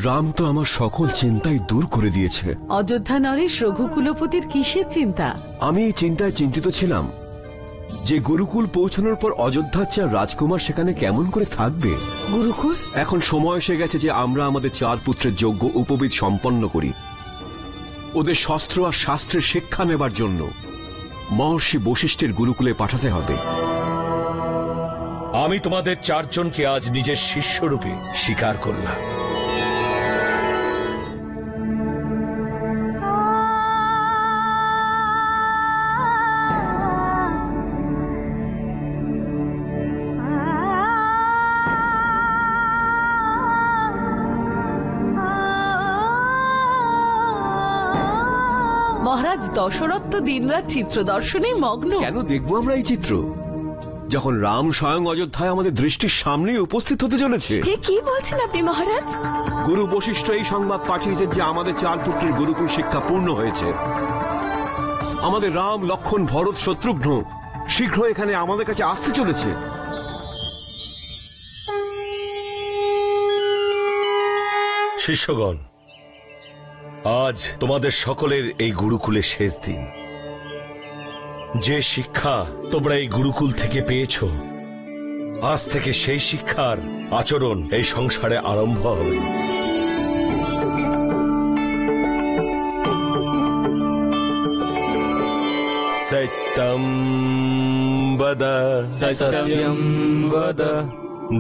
রাম তো আমার সকল চিন্তাই দূর করে দিয়েছে। অযোধ্যা নরেশ, রঘুকুলপতির কিসের চিন্তা? আমি এই চিন্তায় চিন্তিত ছিলাম যে গুরুকুল পৌঁছানোর পর অযোধ্যার চেয়ে রাজকুমার সেখানে কেমন করে থাকবে। গুরুকুল? এখন সময় এসে গেছে যে আমরা আমাদের 4 পুত্রের যজ্ঞ উপবিদ সম্পন্ন করি। ওদের শস্ত্র আর শাস্ত্রের শিক্ষা নেবার জন্য মহর্ষি বশিষ্ঠের গুরুকুলে পাঠাতে হবে। আমি তোমাদের 4 জনকে আজ নিজের শিষ্যরূপে স্বীকার করলাম। মহারাজ, দশরথ তো দিনরাত চিত্র দর্শনেই মগ্ন। কেন দেখবো আমরা এই চিত্র, যখন রাম স্বয়ং অযোধ্যায় আমাদের দৃষ্টির সামনেই উপস্থিত হতে চলেছে? কি বলছেন আপনি মহারাজ? গুরু বশিষ্ঠ এই সংবাদ পাঠিয়েছে যে আমাদের 4 পুত্রের গুরুকুল শিক্ষা পূর্ণ হয়েছে। আমাদের রাম, লক্ষ্মণ, ভরত, শত্রুঘ্ন শীঘ্র এখানে আমাদের কাছে আসতে চলেছে। শিষ্যগণ, আজ তোমাদের সকলের এই গুরুকুলে শেষ দিন। যে শিক্ষা তোমরা এই গুরুকুল থেকে পেয়েছ, আজ থেকে সেই শিক্ষার আচরণ এই সংসারে আরম্ভ হবে। সত্যম বদ, সত্যম বদ,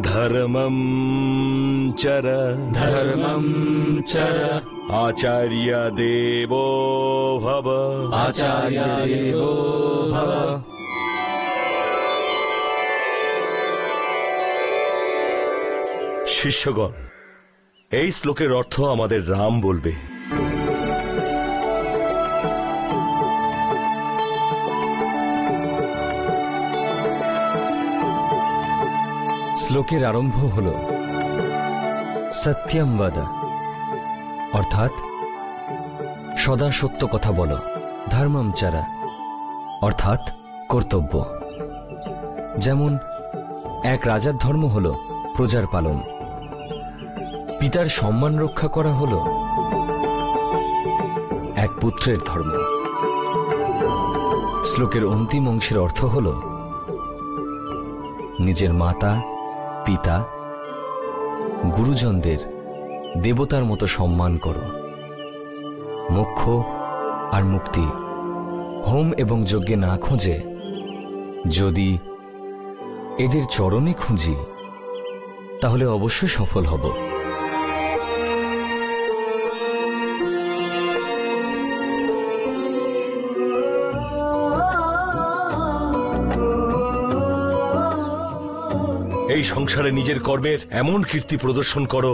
ধর্মম চর, ধর্মম চর, আচার্য দেবো ভব, আচার্য দেবো ভব। শিষ্যগণ, এই শ্লোকের অর্থ আমাদের রাম বলবে। শ্লোকের আরম্ভ হল সত্যম বদ, অর্থাৎ সদা সত্য কথা বলো। ধর্মম চরা, অর্থাৎ কর্তব্য। যেমন এক রাজার ধর্ম হল প্রজার পালন, পিতার সম্মান রক্ষা করা হল এক পুত্রের ধর্ম। শ্লোকের অন্তিম অংশের অর্থ হল নিজের মাতা, পিতা, গুরুজনদের দেবতার মতো সম্মান করো। মোক্ষ আর মুক্তি হোম এবং যজ্ঞে না খুঁজে যদি এদের চরণে খুঁজি তাহলে অবশ্যই সফল হব। এই সংসারে নিজের কর্মের এমন কীর্তি প্রদর্শন করো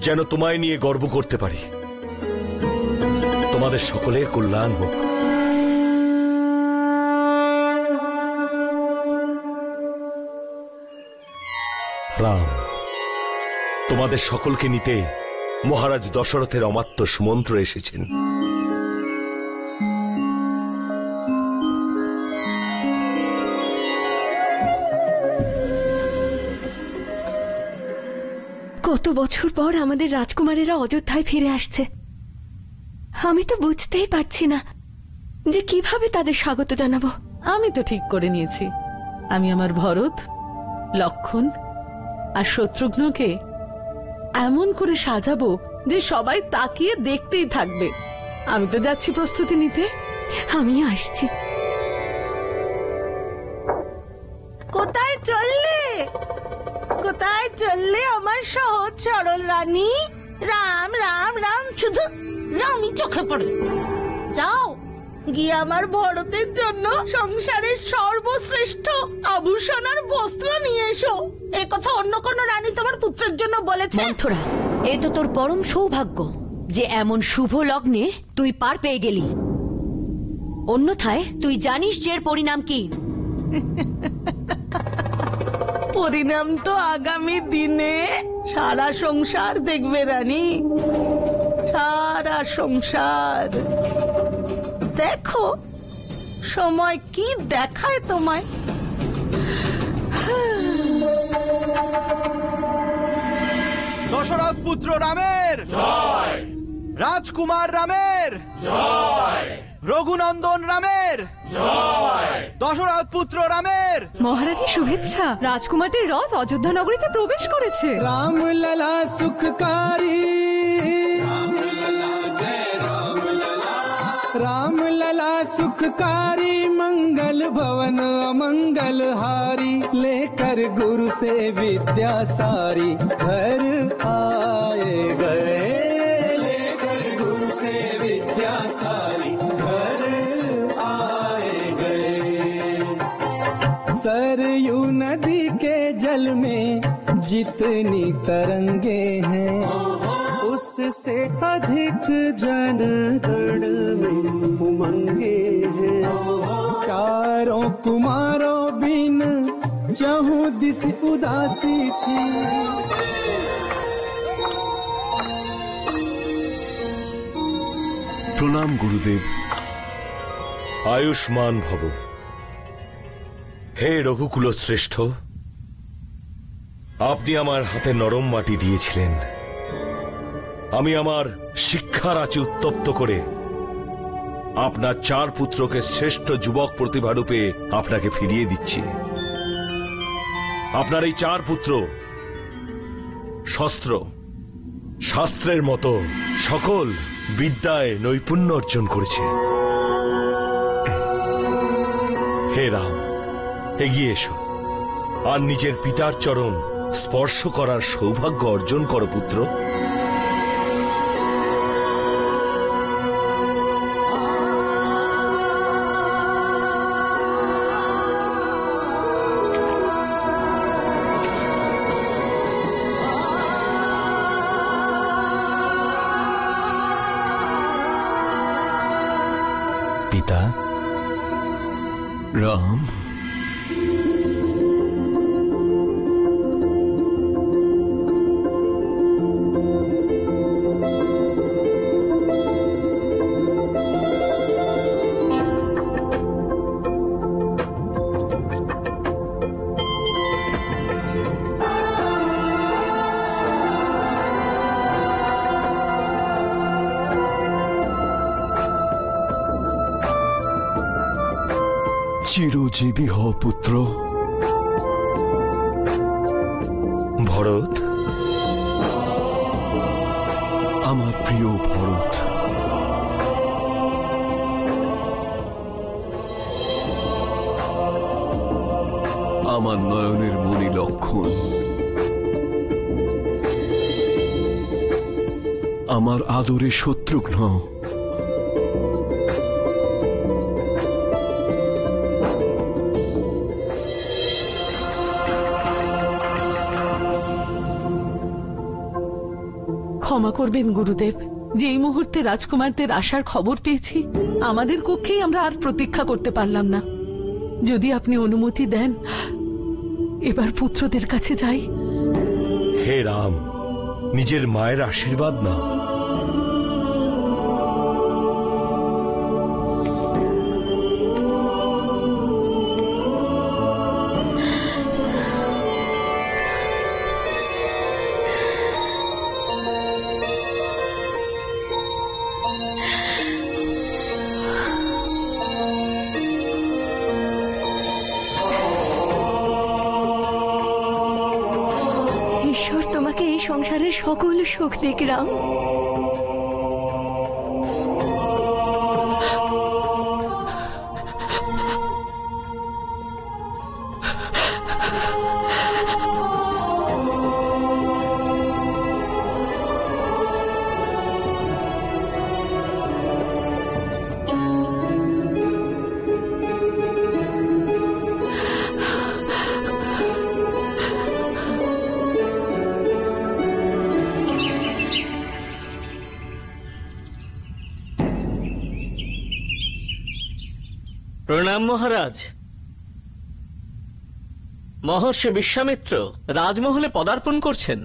যেন তোমায় নিয়ে গর্ব করতে পারি। তোমাদের সকলের কল্যাণ হোক। রাম, তোমাদের সকলকে নিতে মহারাজ দশরথের অমাত্য সুমন্ত্র এসেছেন। কত বছর পর আমাদের রাজকুমারেরা অযোধ্যায় ফিরে আসছে। আমি তো বুঝতেই পারছি না যে কিভাবে তাদের স্বাগত জানাবো। আমি তো ঠিক করে নিয়েছি, আমি আমার ভরত, লক্ষ্মণ আর শত্রুঘ্নকে এমন করে সাজাবো যে সবাই তাকিয়ে দেখতেই থাকবে। আমি তো যাচ্ছি প্রস্তুতি নিতে। আমিও আসছি। কোথায় চললে, কোথায় চললে আমার সহজ সরল রানী? রাম রাম রাম, শুধু রামই চোখে পড়ে। যাও গিয়ে আমার ভরতের জন্য সংসারের সর্বশ্রেষ্ঠ আভূষণ আর বস্ত্র নিয়ে এসো। এ কথা অন্য কোন রানী তোমার পুত্রের জন্য বলেছে? মন্থরা, এ তো তোর পরম সৌভাগ্য যে এমন শুভ লগ্নে তুই পার পেয়ে গেলি। অন্যথায় তুই জানিস যে এর পরিণাম কি। পরিণাম তো আগামী দিনে সারা সংসার দেখবে রানী, সারা সংসার। দেখো সময় কি দেখায় তোমায়। দশরথ পুত্র রামের জয়, রাজকুমার রামের জয়, রঘুনন্দন রামের জয়, দশরথ পুত্র রামের। মহারানী শুভেচ্ছা, রাজকুমারটির রথ অযোধ্যা নগরীতে প্রবেশ করেছে। रामलला सुखकारी, रामलला सुखकारी, मंगल भवन अमंगल हारी, लेकर गुरु से विद्या सारी घर आए गए, लेकर गुरु से विद्या सारी घर आए गए। सरयू नदी के जल में जितनी तरंगे हैं, उससे अधिक जन गण में उमंगे हैं। चारों कुमारों बिन चहु दिस उदासी थी। প্রণাম গুরুদেব। আয়ুষ্মান ভব। হে রঘুকুল শ্রেষ্ঠ, আপনি আমার হাতে নরম মাটি দিয়েছিলেন। আমি আমার শিক্ষার আঁচে উত্তপ্ত করে আপনার 4 পুত্রকে শ্রেষ্ঠ যুবক প্রতিভারূপে আপনাকে ফিরিয়ে দিচ্ছি। আপনার এই 4 পুত্র শস্ত্র শাস্ত্রের মতো সকল বিদ্যায় নৈপুণ্য অর্জন করেছে। হে রাম, এগিয়ে এসো আর নিজের পিতার চরণ স্পর্শ করার সৌভাগ্য অর্জন করো পুত্র। পিতা, রাম, চিরজীবী হ পুত্র। ভরত, আমার প্রিয় ভরত, আমার নয়নের মণি লক্ষণ, আমার আদরে শত্রুঘ্ন, ক্ষমা করবেন গুরুদেব, যেই মুহূর্তে রাজকুমারদের আসার খবর পেয়েছি আমাদের কক্ষেই আমরা আর প্রতীক্ষা করতে পারলাম না। যদি আপনি অনুমতি দেন এবার পুত্রদের কাছে যাই। হে রাম, নিজের মায়ের আশীর্বাদ নাও। ঈশ্বর তোমাকে এই সংসারের সকল সুখ দিক রাম। প্রণাম মহারাজ। মহর্ষি বিশ্বামিত্র রাজমহলে পদার্পণ করছেন।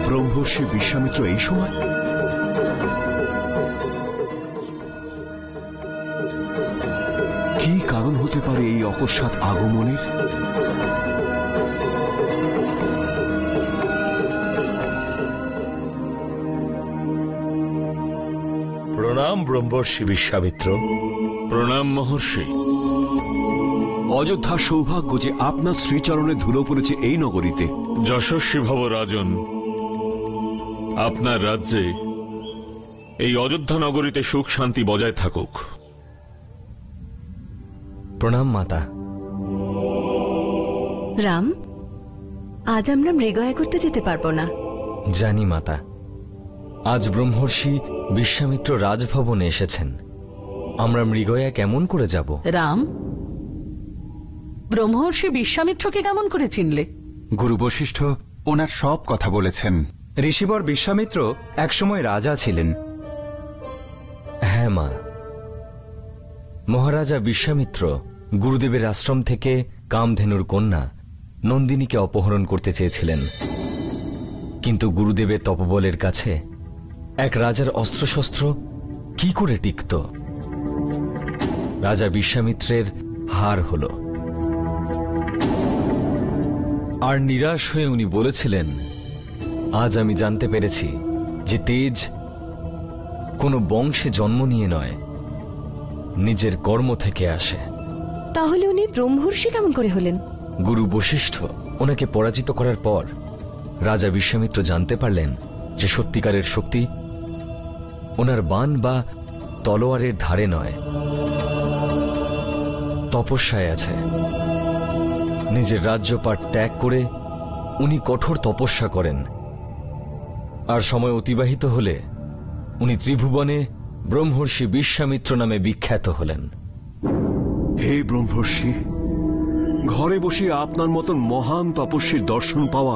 ব্রহ্মর্ষি বিশ্বামিত্র এই সময়? কি কারণ হতে পারে এই অকস্মাৎ আগমনের? প্রণাম ব্রহ্মর্ষি বিশ্বামিত্র। প্রণাম মহর্ষি। অযোধ্যার সৌভাগ্য যে আপনার শ্রীচরণে ধুলো পড়েছে এই নগরীতে। যশস্বী ভব রাজন, আপনার রাজ্যে এই অযোধ্যা নগরীতে সুখ শান্তি বজায় থাকুক। প্রণাম মাতা। রাম, আজ আমরা মৃগয়া করতে যেতে পারবো না। জানি মাতা, আজ ব্রহ্মর্ষি বিশ্বামিত্র রাজভবনে এসেছেন। আমরা মৃগয়া কেমন করে যাব? রাম, ব্রহ্মর্ষি বিশ্বামিত্রকে কেমন করে চিনলে? গুরু বশিষ্ঠ ওনার সব কথা বলেছেন। ঋষিবর বিশ্বামিত্র একসময় রাজা ছিলেন। হ্যাঁ মা, মহারাজা বিশ্বামিত্র গুরুদেবের আশ্রম থেকে কামধেনুর কন্যা নন্দিনীকে অপহরণ করতে চেয়েছিলেন, কিন্তু গুরুদেবের তপবলের কাছে এক রাজার অস্ত্রশস্ত্র কি করে টিকত? রাজা বিশ্বামিত্রের হার হল। আর নিরাশ হয়ে উনি বলেছিলেন, আজ আমি জানতে পেরেছি যে তেজ কোনো বংশে জন্ম নিয়ে নয়, নিজের কর্ম থেকে আসে। তাহলে উনি ব্রহ্মর্ষি কেমন করে হলেন? গুরু বশিষ্ঠ ওনাকে পরাজিত করার পর রাজা বিশ্বামিত্র জানতে পারলেন যে সত্যিকারের শক্তি ওনার বাণ বা তলোয়ারের ধারে নয়, তপস্যায় আছে। নিজের রাজ্যপাট ত্যাগ করে উনি কঠোর তপস্যা করেন, আর সময় অতিবাহিত হলে উনি ত্রিভুবনে ব্রহ্মর্ষি বিশ্বামিত্র নামে বিখ্যাত হলেন। হে ব্রহ্মর্ষি, ঘরে বসে আপনার মতন মহান তপস্বীর দর্শন পাওয়া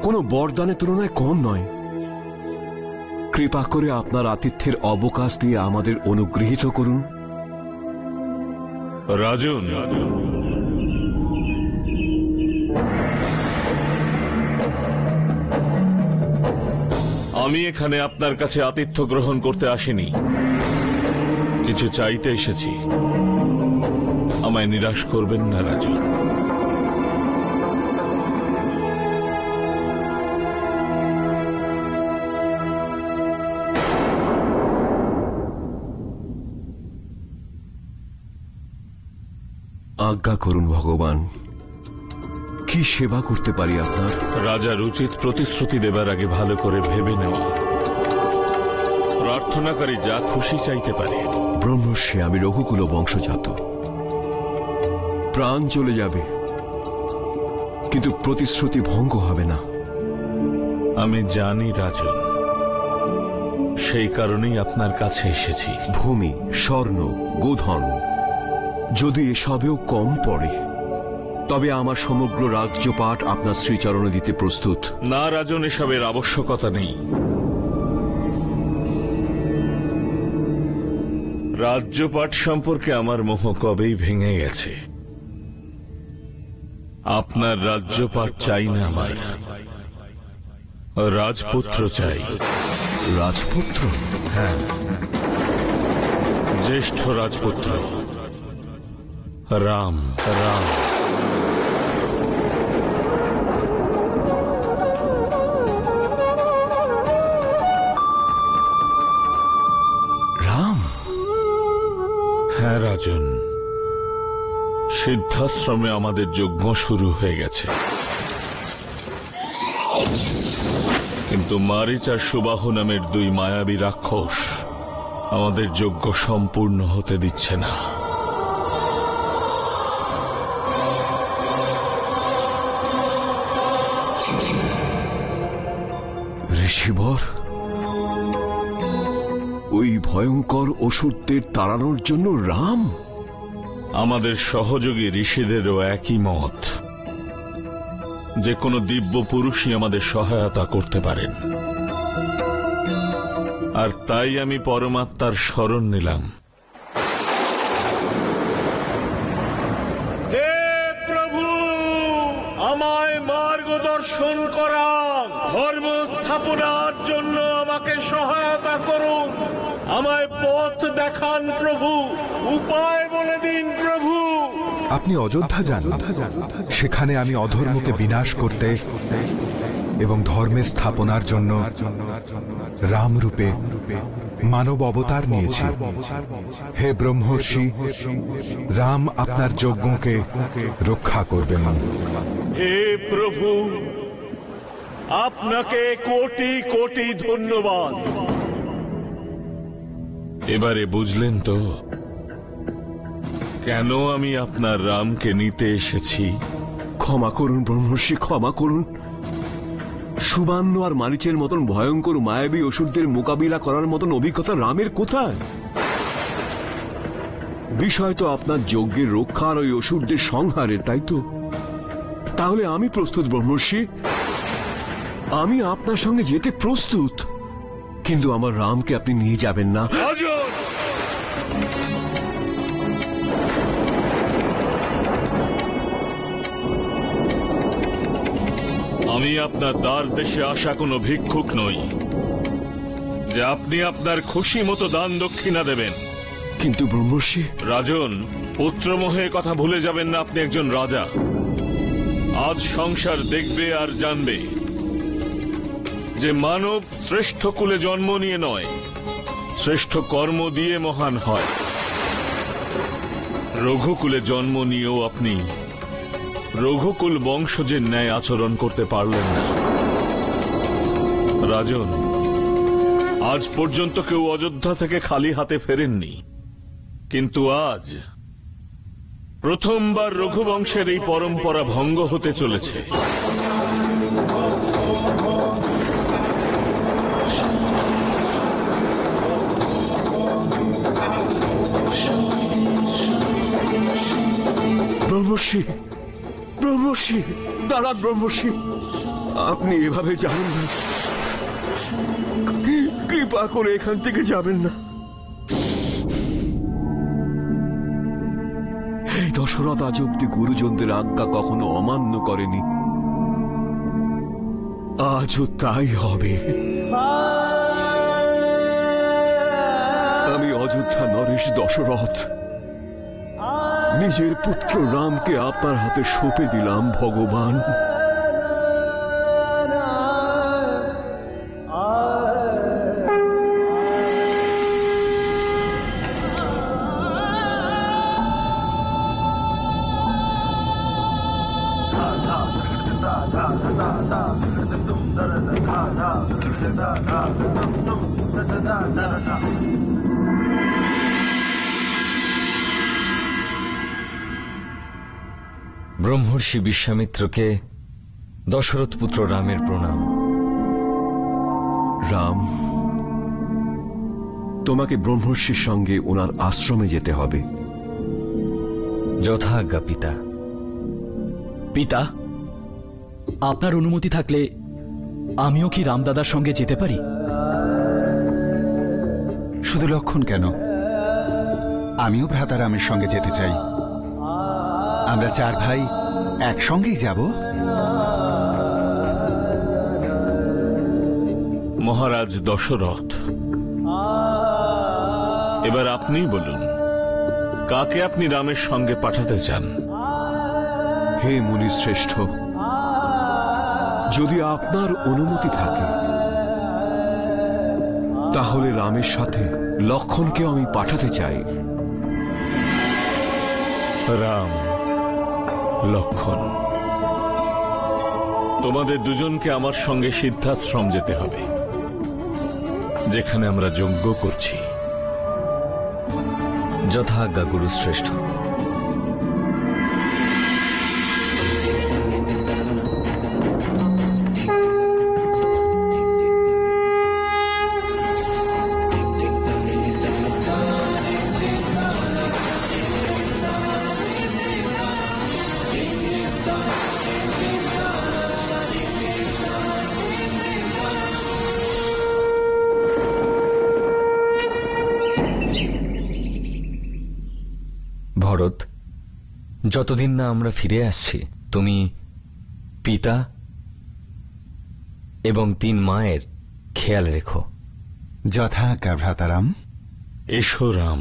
কোনো বরদানের তুলনায় কম নয়। কৃপা করে আপনার আতিথ্যের অবকাশ দিয়ে আমাদের অনুগৃহীত করুন। রাজন, আমি এখানে আপনার কাছে আতিথ্য গ্রহণ করতে আসিনি, কিছু চাইতে এসেছি। আমায় নিরাশ করবেন না রাজন। আজ্ঞা করুন ভগবান, কি সেবা করতে পারি আপনার? রাজার উচিত প্রতিশ্রুতি দেবার আগে ভালো করে ভেবে নেওয়া। প্রার্থনাকারী যা খুশি চাইতে পারে। ব্রহ্মর্ষি, আমি রঘুকুল বংশজাত। প্রাণ চলে যাবে কিন্তু প্রতিশ্রুতি ভঙ্গ হবে না। আমি জানি রাজন, সেই কারণেই আপনার কাছে এসেছি। ভূমি, স্বর্ণ, গোধন যদি এসবেও কম পড়ে, তবে আমার সমগ্র রাজ্যপাট আপনার শ্রীচরণে দিতে প্রস্তুত। না রাজন, এসবের আবশ্যকতা নেই। রাজ্যপাট সম্পর্কে আমার মোহ কবেই ভেঙে গেছে। আপনার রাজ্যপাট চাই না, আমার রাজপুত্র চাই। রাজপুত্র? হ্যাঁ, জ্যেষ্ঠ রাজপুত্র রাম। রাম রাম? হ্যাঁ রাজন, সিদ্ধাশ্রমে আমাদের যজ্ঞ শুরু হয়ে গেছে, কিন্তু মারিচ আর সুবাহু নামের দুই মায়াবী রাক্ষস আমাদের যজ্ঞ সম্পূর্ণ হতে দিচ্ছে না। ঋষিবর, ওই ভয়ঙ্কর অসুরদের তাড়ানোর জন্য রাম? আমাদের সহযোগী ঋষিদেরও একই মত, যে কোনো দিব্য পুরুষই আমাদের সহায়তা করতে পারেন। আর তাই আমি পরমাত্মার শরণ নিলাম। হে প্রভু, আমায় মার্গদর্শন করান, ধর্ম স্থাপনার জন্য আমাকে সহায়তা করুন, আমায় পথ দেখান প্রভু, উপায় বলে দিন আপনি অযোধ্যা যান, সেখানে আমি অধর্মকে বিনাশ করতে এবং ধর্মের স্থাপনার জন্য রামরূপে মানব অবতার নিয়েছি। হে ব্রহ্মর্ষি, রাম আপনার যজ্ঞকে রক্ষা করবেন। হে প্রভু, আপনাকে কোটি কোটি ধন্যবাদ। এবারে বুঝলেন তো কেন আমি আপনার রামকে নিতে এসেছি? ক্ষমা করুন ব্রহ্মর্ষি, ক্ষমা করুন। সুবান্য আর মারিচের মতন ভয়ঙ্কর মায়াবী অসুরদের মোকাবিলা করার মতন অভিজ্ঞতা রামের কোথায়? বিষয় তো আপনার যজ্ঞের রক্ষা আর ওই অসুরদের সংহারের, তাই তো? তাহলে আমি প্রস্তুত ব্রহ্মর্ষি, আমি আপনার সঙ্গে যেতে প্রস্তুত, কিন্তু আমার রামকে আপনি নিয়ে যাবেন না। আমি আপনার দ্বার দেশে আসা কোনো ভিক্ষুক নই যে আপনি আপনার খুশি মতো দান দক্ষিণা দেবেন। কিন্তু ব্রহ্মর্ষি। রাজন, পুত্রমোহের কথা ভুলে যাবেন না, আপনি একজন রাজা। আজ সংসার দেখবে আর জানবে যে মানব শ্রেষ্ঠ কুলে জন্ম নিয়ে নয়, শ্রেষ্ঠ কর্ম দিয়ে মহান হয়। রঘুকুলে জন্ম নিয়েও আপনি রঘুকুল বংশজের ন্যায় আচরণ করতে পারলেন না। রাজন, আজ পর্যন্ত কেউ অযোধ্যা থেকে খালি হাতে ফেরেননি, কিন্তু আজ প্রথমবার রঘুবংশের এই পরম্পরা ভঙ্গ হতে চলেছে। ব্রহ্মর্ষি, ব্রহ্মর্ষি, দাঁড়ান ব্রহ্মর্ষি, আপনি এভাবে যাবেন না, কৃপা করে এখান থেকে যাবেন না। এই দশরথ আজ অব্দি গুরুজনদের আজ্ঞা কখনো অমান্য করেনি, আজও তাই হবে। আমি অযোধ্যা নরেশ দশরথ নিজের পুত্র রামকে আপনার হাতে সঁপে দিলাম ভগবান। ব্রহ্মর্ষি বিশ্বামিত্রকে দশরথ পুত্র রামের প্রণাম। রাম, তোমাকে ব্রহ্মর্ষির সঙ্গে ওনার আশ্রমে যেতে হবে। যথাজ্ঞা পিতা। পিতা, আপনার অনুমতি থাকলে আমিও কি রামদাদার সঙ্গে যেতে পারি? শুধু লক্ষণ কেন, আমিও ভ্রাতারামের সঙ্গে যেতে চাই। আমরা চার ভাই একসঙ্গেই যাব। মহারাজ দশরথ, এবার আপনিই বলুন, কাকে আপনি রামের সঙ্গে পাঠাতে চান? হে মুনি শ্রেষ্ঠ, যদি আপনার অনুমতি থাকে তাহলে রামের সাথে লক্ষণকে আমি পাঠাতে চাই। রাম, লক্ষণ, তোমাদের দুজনকে আমার সঙ্গে সিদ্ধাশ্রম যেতে হবে, যেখানে আমরা যজ্ঞ করছি। যথাজ্ঞা গুরুশ্রেষ্ঠ। ভরত, যতদিন না আমরা ফিরে আসছি তুমি পিতা এবং 3 মায়ের খেয়াল রেখো। যথাজ্ঞা ভ্রাতারাম। এসো রাম।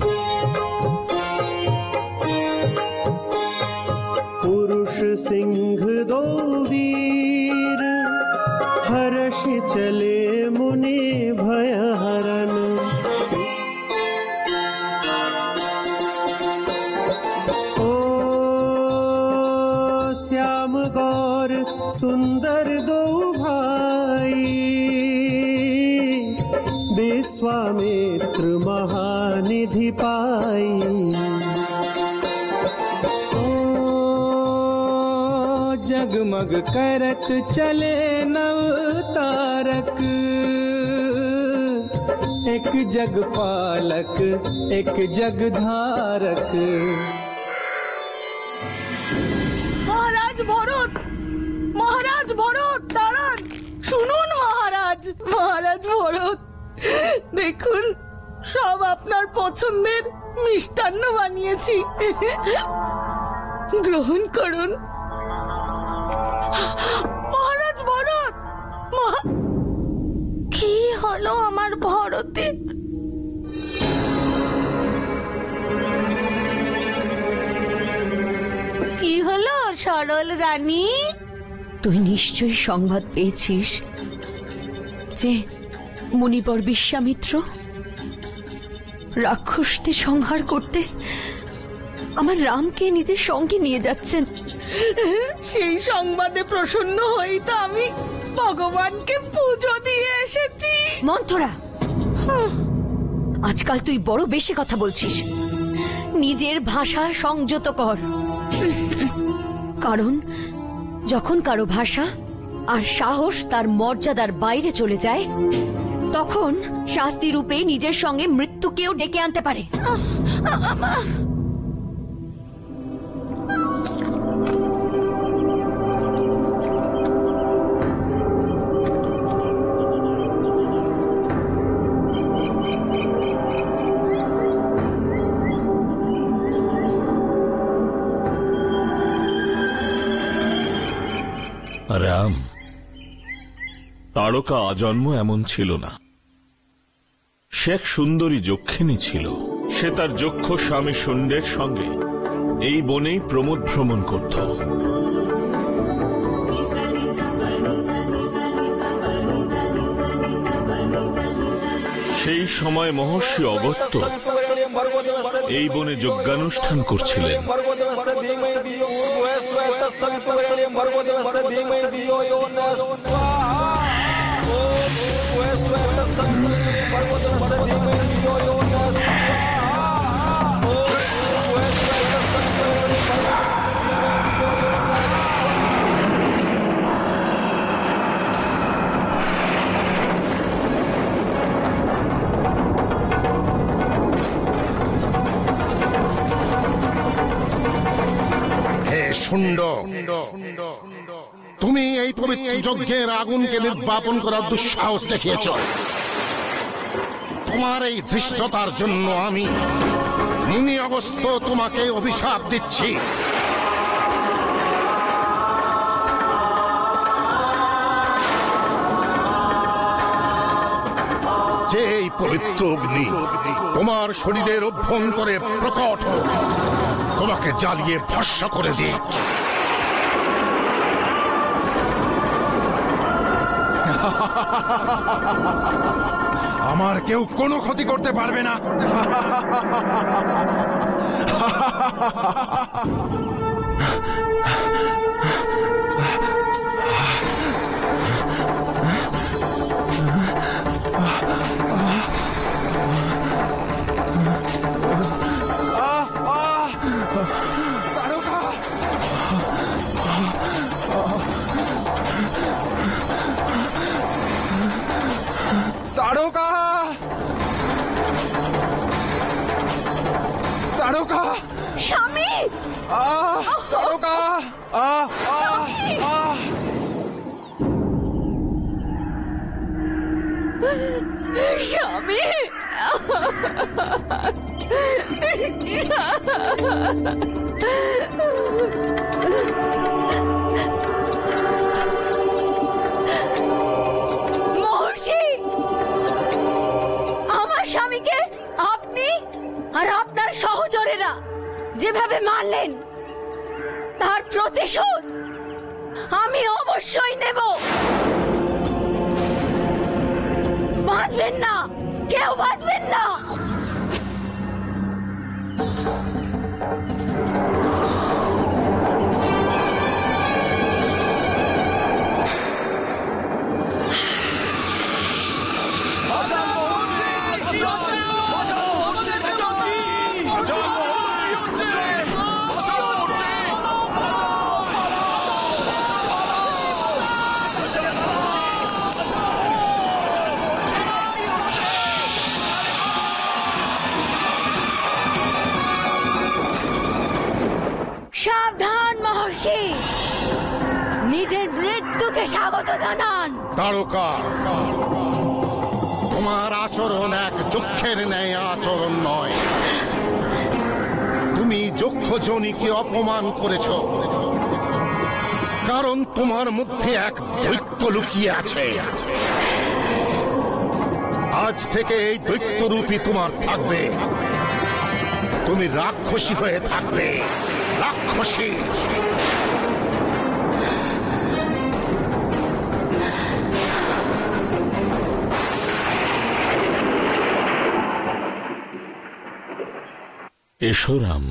सिंह दो वीर हर्ष चले मुनि भय हरन। ओ श्याम गौर सुंदर दो भाई विश्वामित्र महानिधि पाई। जगमग करत चले नव तारक एक जग पालक एक जग धारक। মহারাজ ভরত, মহারাজ ভরত দাঁড়ান, শুনুন মহারাজ, মহারাজ ভরত দেখুন সব আপনার পছন্দের মিষ্টান্ন বানিয়েছি, গ্রহণ করুন। মহারাজ ভরত, কি হলো আমার ভরতের? কি হলো সরল রানী? তুই নিশ্চয়ই সংবাদ পেয়েছিস যে মুনিবর বিশ্বামিত্র রাক্ষসদের সংহার করতে আমার রামকে নিজের সঙ্গে নিয়ে যাচ্ছেন। সেই সংবাদে প্রসন্ন হই তো আমি ভগবানকে পুজো দিয়ে এসেছি। মন্থরা, আজকাল তুই বড় বেশি কথা বলছিস। নিজের ভাষা সংযত কর, কারণ যখন কারো ভাষা আর সাহস তার মর্যাদার বাইরে চলে যায় তখন শাস্তি রূপে নিজের সঙ্গে মৃত্যুকেও ডেকে আনতে পারে। রাম, তারকা আজন্ম এমন ছিল না। সে এক সুন্দরী যক্ষিণী ছিল। সে তার যক্ষ স্বামী শুণ্ডের সঙ্গে এই বনেই প্রমোদ ভ্রমণ করত। সেই সময় মহর্ষি অগস্ত্য এই বনে যজ্ঞানুষ্ঠান করছিলেন। শুণ্ড, তুমি এই পবিত্র যজ্ঞের আগুনকে নির্বাপন করার দুঃসাহস দেখিয়েছ। তোমার এই ধৃষ্টতার জন্য আমি মুনি অগস্ত্য তোমাকে অভিশাপ দিচ্ছি। যে এই পবিত্র অগ্নি তোমার শরীরের অভ্যন্তরে প্রকট হোক, তোমাকে জ্বালিয়ে ভস্ম করে দিক। আমার কেউ কোনো ক্ষতি করতে পারবে না। তারকা, তারকা, স্বামী, তারকা, স্বামী, মহর্ষি, আমার স্বামীকে আপনি আর আপনার সহচরেরা যেভাবে মারলেন তার প্রতিশোধ আমি অবশ্যই নেব। বাঁচবেন না, কেউ বাঁচবেন না। সাবধান মহর্ষি, নিজের মৃত্যুকে স্বাগত জানান। তারকা, তোমার আচরণ এক যক্ষের ন্যায় আচরণ নয়। তুমি যক্ষ যোনিকে অপমান করেছ, কারণ তোমার মধ্যে এক দৈত্য লুকিয়ে আছে। আজ থেকে এই দৈত্যরূপী তোমার থাকবে। তুমি রাক্ষসী হয়ে থাকবে, রাক্ষসী। এসো রাম।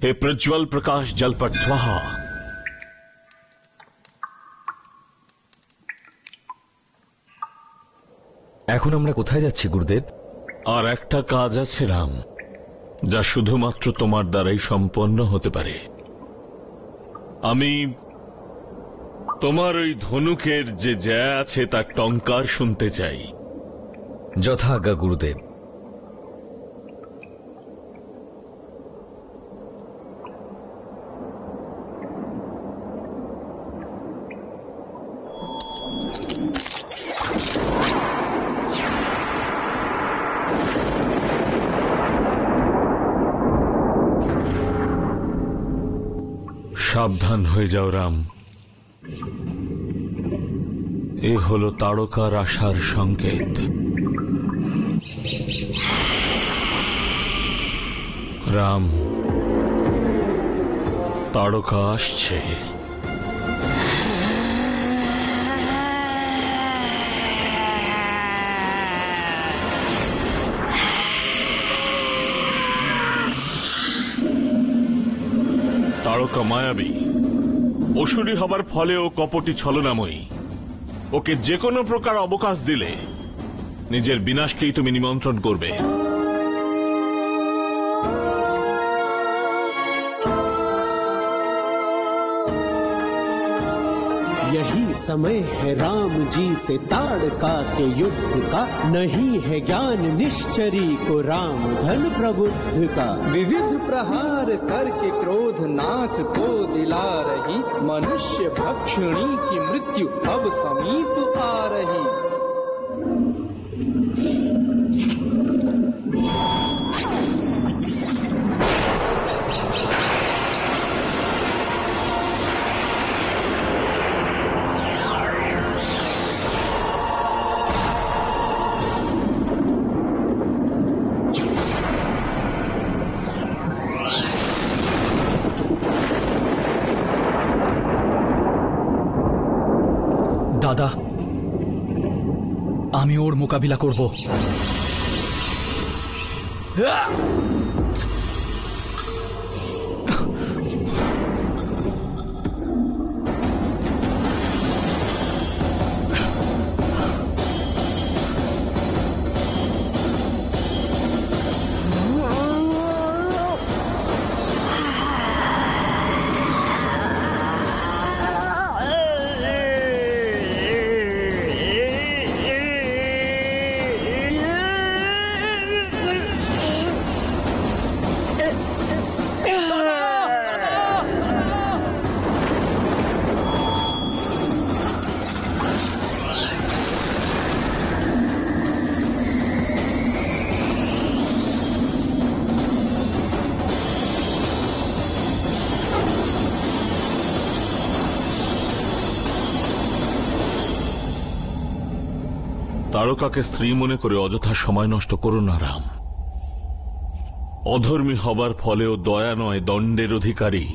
हे प्रज्वल प्रकाश जलपट स्वाहा। এখন আমরা কোথায় যাচ্ছি গুরুদেব? আর একটা কাজ আছে রাম, যা শুধুমাত্র তোমার দ্বারাই সম্পন্ন হতে পারে। আমি তোমার ওই ধনুকের যে জ্যা আছে তার টঙ্কার শুনতে চাই। যথাজ্ঞা গুরুদেব। সাবধান হয়ে যাও রাম, এ হলো তারকার আসার সংকেত। রাম, তারকা আসছে। তারকা মায়াবী, অসুরী হবার ফলেও কপটি ছলনাময়ী। ওকে যে কোনো প্রকার অবকাশ দিলে নিজের বিনাশকেই তুমি নিমন্ত্রণ করবে। यही समय है राम जी से ताड़का के युद्ध का, नहीं है ज्ञान निश्चरी को राम धन प्रबुद्ध का। विविध प्रहार करके क्रोध नाथ को दिला रही, मनुष्य भक्षणी की मृत्यु अब समीप आ रही। দাদা, আমি ওর মোকাবিলা করব। তারকাকে স্ত্রী মনে করে অযথা সময় নষ্ট করো না রাম। অধর্মী হবার ফলেও দয়া নয় দণ্ডের অধিকারী।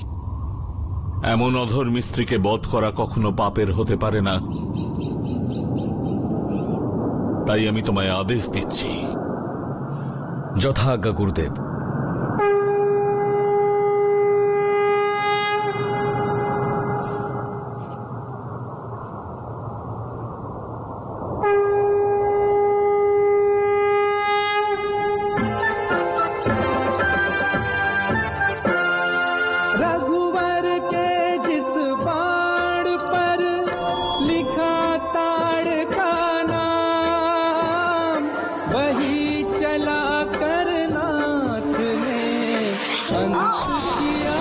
এমন অধর্মী স্ত্রীকে বধ করা কখনো পাপের হতে পারে না। তাই আমি তোমায় আদেশ দিচ্ছি। যথা আজ্ঞা গুরুদেব। रघुवर के जिस बाण पर लिखा ताड़ का नाम, वही चला कर नाथ ने अंत किया।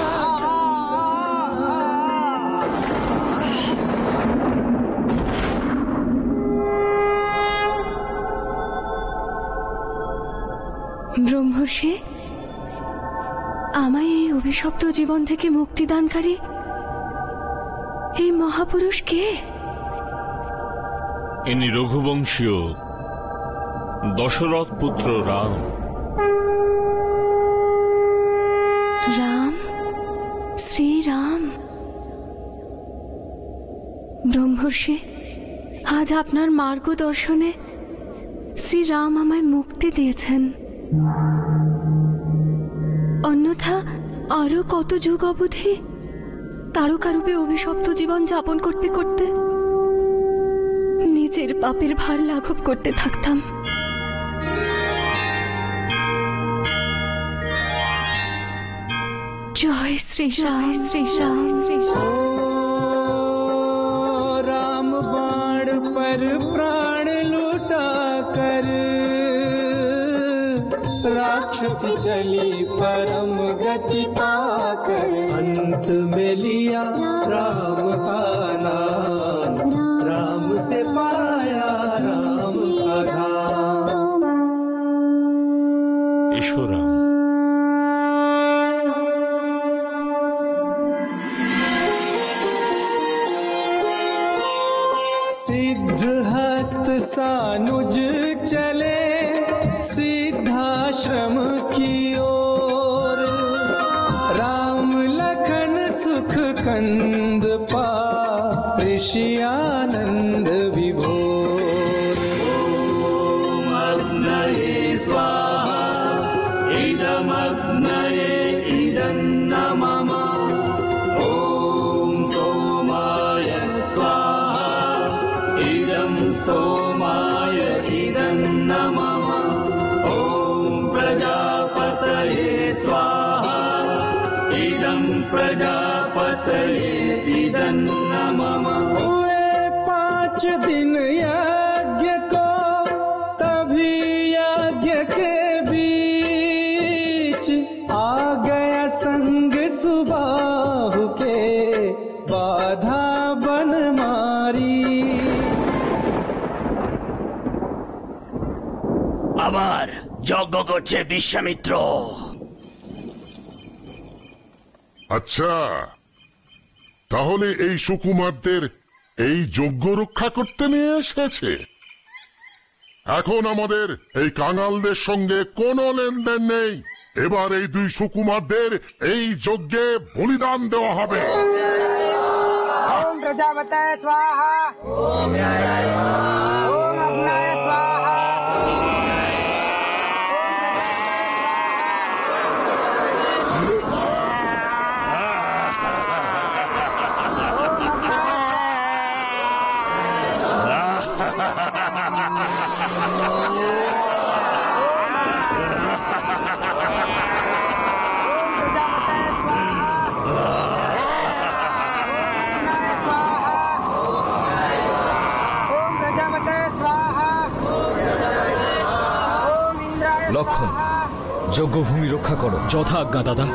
ব্রহ্মর্ষি, আমায় এই অভিশপ্ত জীবন থেকে মুক্তিদানকারী এই মহাপুরুষ কে? ইনি রঘুবংশীয় দশরথ পুত্র রাম। রাম, শ্রীরাম। ব্রহ্মর্ষি, আজ আপনার মার্গদর্শনে শ্রীরাম আমায় মুক্তি দিয়েছেন। অন্যথা আরো কত যুগ অবধি তারকারূপে অভিশপ্ত জীবন যাপন করতে করতে নিজের পাপের ভার লাঘব করতে থাকতাম। জয় শ্রী রাম, শ্রী রাম, শ্রী রাম। राम बाण पर प्राण लुटा कर राक्षस चली परम गति पाकर, अंत में लिया राम का नाम, राम से पाया राम का धाम। এসো রাম। सिद्ध हस्त सानुज चले सिद्धाश्रम की ओर, राम लखन सुख कंद पा ऋषि आनंद विभोर। ओम अग्नये स्वाहा इदमग्नये इदन्नमम। ओम सोमाय स्वाहा इदं सोमाय इदन्नमम। ओम प्रजापतये स्वाहा इदं प्रजापतये इदन्नमम। हुए 5 दिन यज्ञ को, तभी यज्ञ के बीच आ गया संग सुबाहु के, बाधा बन मारी। আবার যজ্ঞ করছে বিশ্বামিত্র। আচ্ছা, তাহলে এই সুকুমারদের এই যজ্ঞ রক্ষা করতে নিয়ে এসেছে। এখন আমাদের এই কাঙালদের সঙ্গে কোনো লেনদেন নেই। এবার এই 2 সুকুমারদের এই যজ্ঞে বলিদান দেওয়া হবে। ओम प्रजापतये स्वाहा। ओम अग्नये स्वाहा। লক্ষণ, যজ্ঞভূমি রক্ষা করো। যথা আজ্ঞা দাদা।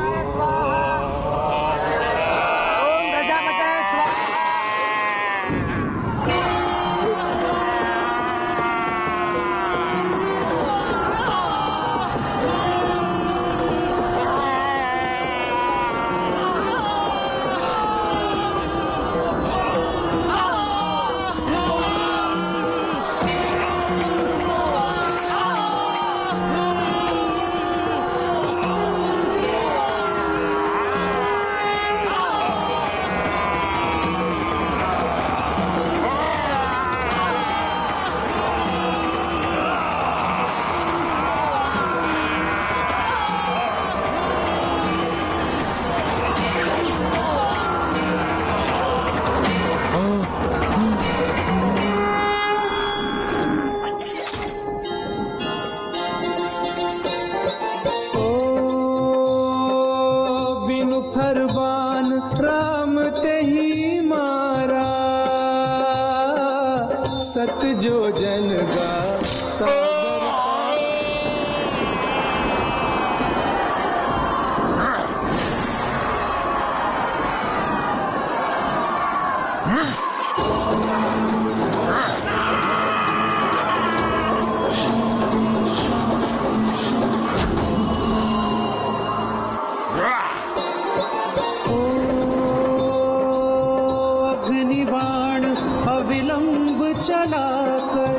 अग्निबाण अविलंब चला कर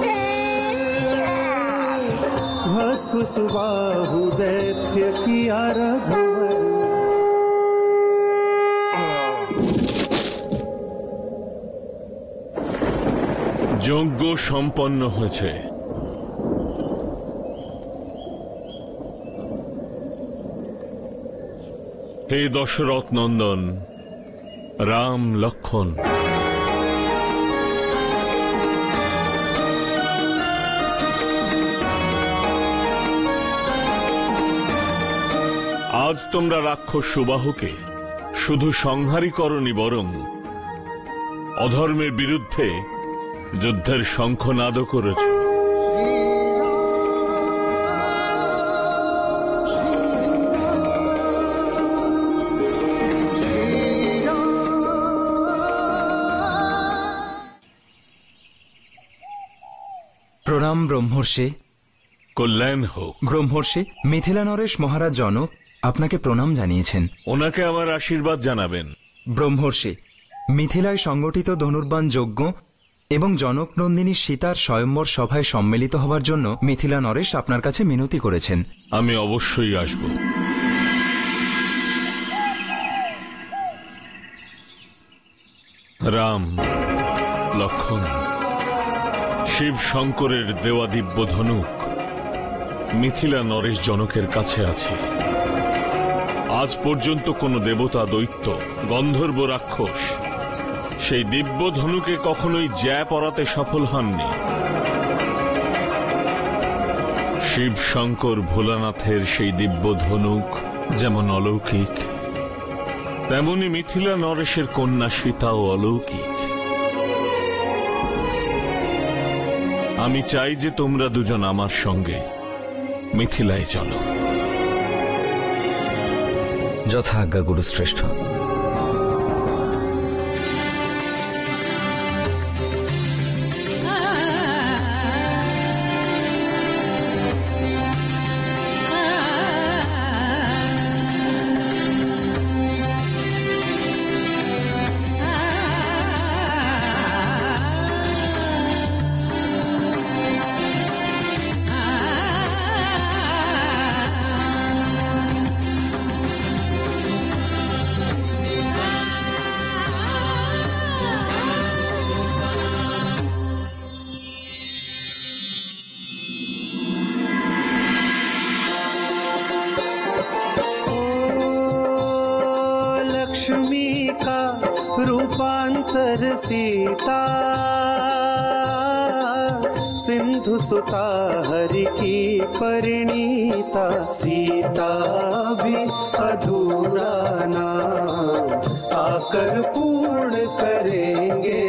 भस्म सुबाहु दैत्य किया रघुवर। যজ্ঞ সম্পন্ন হয়েছে। হে দশরথ নন্দন, রাম লক্ষ্মণ, আজ তোমরা রাক্ষস সুবাহুকে শুধু সংহারই করনি, বরং অধর্মের বিরুদ্ধে যুদ্ধের শঙ্খনাদও করেছ। প্রণাম ব্রহ্মর্ষি। কল্যাণ হোক। ব্রহ্মর্ষি, মিথিলা নরেশ মহারাজ জনক আপনাকে প্রণাম জানিয়েছেন। ওনাকে আমার আশীর্বাদ জানাবেন। ব্রহ্মর্ষি, মিথিলায় সংগঠিত ধনুর্বাণ যজ্ঞ এবং জনক নন্দিনী সীতার স্বয়ম্বর সভায় সম্মিলিত হবার জন্য মিথিলা নরেশ আপনার কাছে মিনতি করেছেন। আমি অবশ্যই আসব। রাম লক্ষ্মণ, শিব শঙ্করের দেওয়া দিব্য ধনুক মিথিলা নরেশ জনকের কাছে আছে। আজ পর্যন্ত কোন দেবতা, দৈত্য, গন্ধর্ব, রাক্ষস সেই দিব্য ধনুকে কখনোই জ্যা পরাতে সফল হননি। শিব শঙ্কর ভোলানাথের সেই দিব্য ধনুক যেমন অলৌকিক, তেমনি মিথিলা নরেশের কন্যা সীতাও অলৌকিক। আমি চাই যে তোমরা দুজন আমার সঙ্গে মিথিলায় চলো। যথা আজ্ঞা গুরুশ্রেষ্ঠ। लक्ष्मी का रूपांतर सीता, सिंधु सुता हरि की परिणीता। सीता भी अधूरा नाम आकर पूर्ण करेंगे